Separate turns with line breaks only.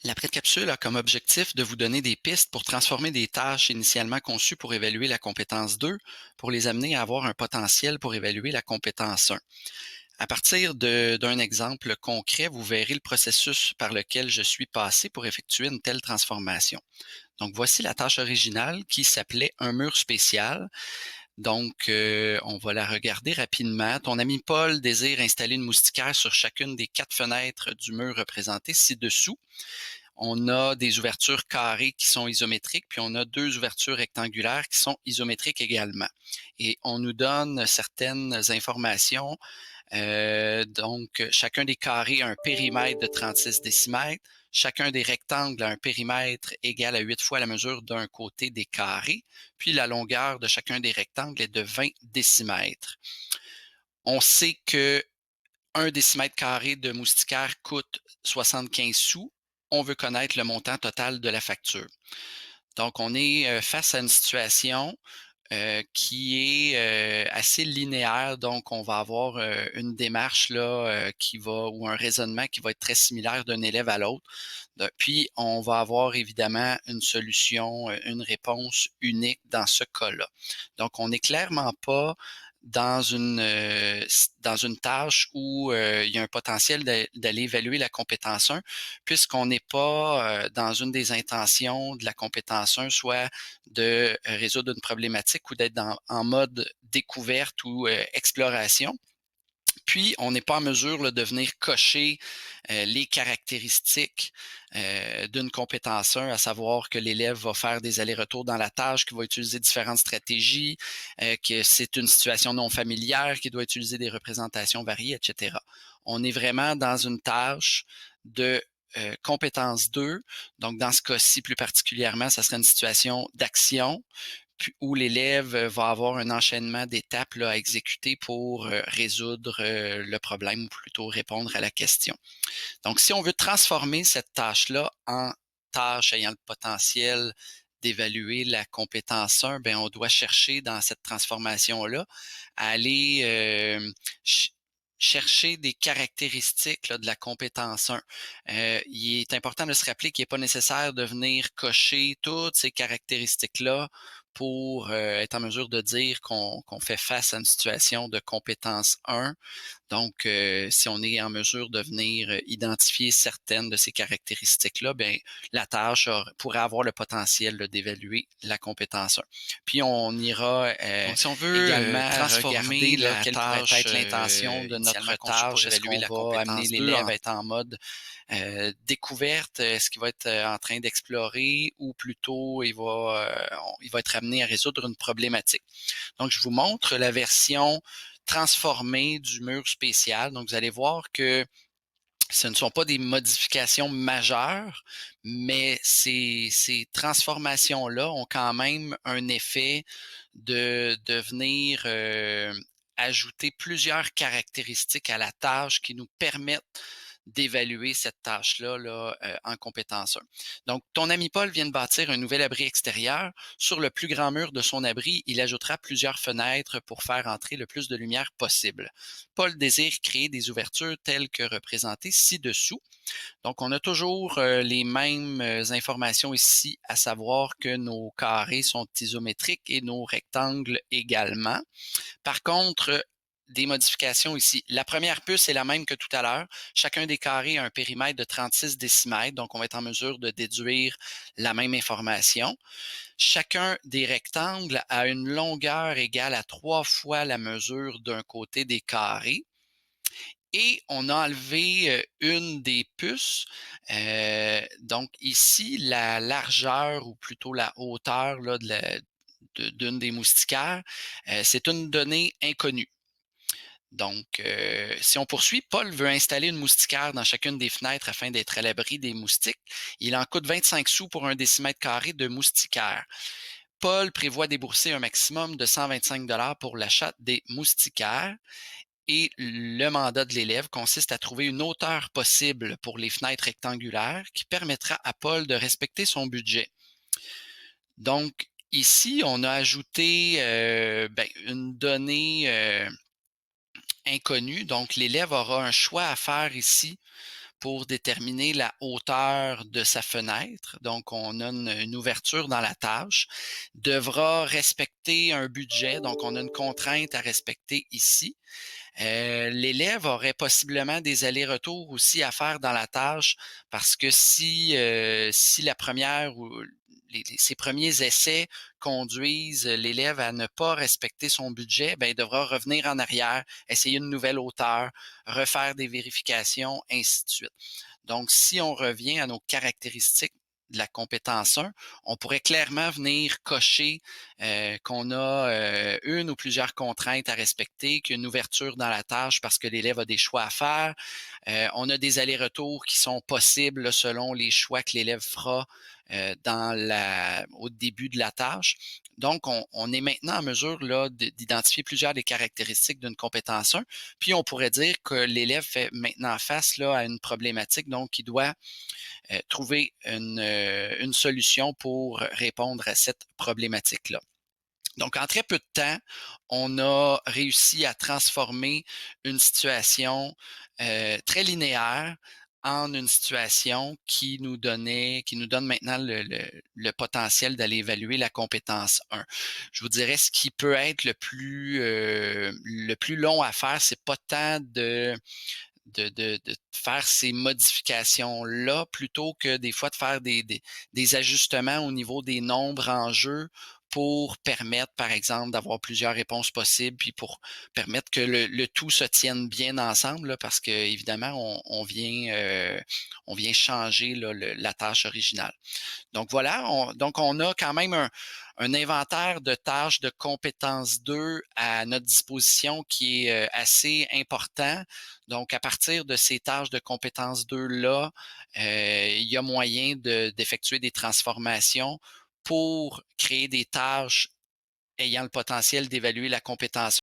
La pré-capsule a comme objectif de vous donner des pistes pour transformer des tâches initialement conçues pour évaluer la compétence 2 pour les amener à avoir un potentiel pour évaluer la compétence 1. À partir d'un exemple concret, vous verrez le processus par lequel je suis passé pour effectuer une telle transformation. Donc, voici la tâche originale qui s'appelait un mur spécial. Donc, on va la regarder rapidement. Ton ami Paul désire installer une moustiquaire sur chacune des 4 fenêtres du mur représenté ci-dessous. On a des ouvertures carrées qui sont isométriques, puis on a 2 ouvertures rectangulaires qui sont isométriques également. Et on nous donne certaines informations. Donc, chacun des carrés a un périmètre de 36 décimètres. Chacun des rectangles a un périmètre égal à 8 fois la mesure d'un côté des carrés. Puis la longueur de chacun des rectangles est de 20 décimètres. On sait que 1 décimètre carré de moustiquaire coûte 75 sous. On veut connaître le montant total de la facture. Donc, on est face à une situation qui est assez linéaire. Donc, on va avoir une démarche là qui va ou un raisonnement qui va être très similaire d'un élève à l'autre. Puis, on va avoir évidemment une solution, une réponse unique dans ce cas-là. Donc, on n'est clairement pas dans une tâche où il y a un potentiel d'aller évaluer la compétence 1, puisqu'on n'est pas dans une des intentions de la compétence 1, soit de résoudre une problématique ou d'être en mode découverte ou exploration. Puis, on n'est pas en mesure là, de venir cocher les caractéristiques d'une compétence 1, à savoir que l'élève va faire des allers-retours dans la tâche, qu'il va utiliser différentes stratégies, que c'est une situation non familière, qu'il doit utiliser des représentations variées, etc. On est vraiment dans une tâche de compétence 2. Donc, dans ce cas-ci, plus particulièrement, ça serait une situation d'action où l'élève va avoir un enchaînement d'étapes là, à exécuter pour résoudre le problème ou plutôt répondre à la question. Donc, si on veut transformer cette tâche-là en tâche ayant le potentiel d'évaluer la compétence 1, ben on doit chercher dans cette transformation-là à aller chercher des caractéristiques là, de la compétence 1. Il est important de se rappeler qu'il n'est pas nécessaire de venir cocher toutes ces caractéristiques-là pour être en mesure de dire qu'on fait face à une situation de compétence 1. Donc, si on est en mesure de venir identifier certaines de ces caractéristiques-là, ben la tâche pourrait avoir le potentiel d'évaluer la compétence 1. Puis, on ira
Donc, si on veut
également
transformer
regarder là,
la
quelle pourrait
tâche
être l'intention de
initialement
notre
conçue pour
tâche. Est-ce
évaluer
qu'on
la
va amener
compétence 2
l'élève
en
à être en mode découverte? Est-ce qu'il va être en train d'explorer ou plutôt il va être amené à résoudre une problématique? Donc, je vous montre la version transformée du mur spécial. Donc, vous allez voir que ce ne sont pas des modifications majeures, mais ces transformations-là ont quand même un effet de venir ajouter plusieurs caractéristiques à la tâche qui nous permettent d'évaluer cette tâche-là là, en compétence 1. Donc, ton ami Paul vient de bâtir un nouvel abri extérieur. Sur le plus grand mur de son abri, il ajoutera plusieurs fenêtres pour faire entrer le plus de lumière possible. Paul désire créer des ouvertures telles que représentées ci-dessous. Donc, on a toujours les mêmes informations ici, à savoir que nos carrés sont isométriques et nos rectangles également. Par contre, des modifications ici. La première puce est la même que tout à l'heure. Chacun des carrés a un périmètre de 36 décimètres, donc on va être en mesure de déduire la même information. Chacun des rectangles a une longueur égale à 3 fois la mesure d'un côté des carrés. Et on a enlevé une des puces. Donc ici, la largeur ou plutôt la hauteur là, d'une des moustiquaires, c'est une donnée inconnue. Donc, si on poursuit, Paul veut installer une moustiquaire dans chacune des fenêtres afin d'être à l'abri des moustiques. Il en coûte 25 sous pour un décimètre carré de moustiquaire. Paul prévoit débourser un maximum de 125 pour l'achat des moustiquaires. Et le mandat de l'élève consiste à trouver une hauteur possible pour les fenêtres rectangulaires qui permettra à Paul de respecter son budget. Donc, ici, on a ajouté une donnée inconnue. Donc, l'élève aura un choix à faire ici pour déterminer la hauteur de sa fenêtre. Donc, on a une ouverture dans la tâche, devra respecter un budget. Donc, on a une contrainte à respecter ici. L'élève aurait possiblement des allers-retours aussi à faire dans la tâche parce que si la première ou ses premiers essais conduisent l'élève à ne pas respecter son budget, ben, il devra revenir en arrière, essayer une nouvelle hauteur, refaire des vérifications, ainsi de suite. Donc, si on revient à nos caractéristiques de la compétence 1, on pourrait clairement venir cocher qu'on a une ou plusieurs contraintes à respecter, qu'il y a une ouverture dans la tâche parce que l'élève a des choix à faire. On a des allers-retours qui sont possibles là, selon les choix que l'élève fera au début de la tâche. Donc, on est maintenant en mesure là, d'identifier plusieurs des caractéristiques d'une compétence 1. Puis, on pourrait dire que l'élève fait maintenant face là, à une problématique, donc il doit trouver une solution pour répondre à cette problématique-là. Donc, en très peu de temps, on a réussi à transformer une situation très linéaire en une situation qui nous donne maintenant le potentiel d'aller évaluer la compétence 1. Je vous dirais ce qui peut être le plus long à faire, c'est pas tant de faire ces modifications-là plutôt que des fois de faire des ajustements au niveau des nombres en jeu pour permettre, par exemple, d'avoir plusieurs réponses possibles, puis pour permettre que le tout se tienne bien ensemble, là, parce que évidemment, on vient changer là, la tâche originale. Donc voilà, on a quand même un inventaire de tâches de compétences 2 à notre disposition qui est assez important. Donc, à partir de ces tâches de compétences 2-là, il y a moyen d'effectuer des transformations pour créer des tâches ayant le potentiel d'évaluer la compétence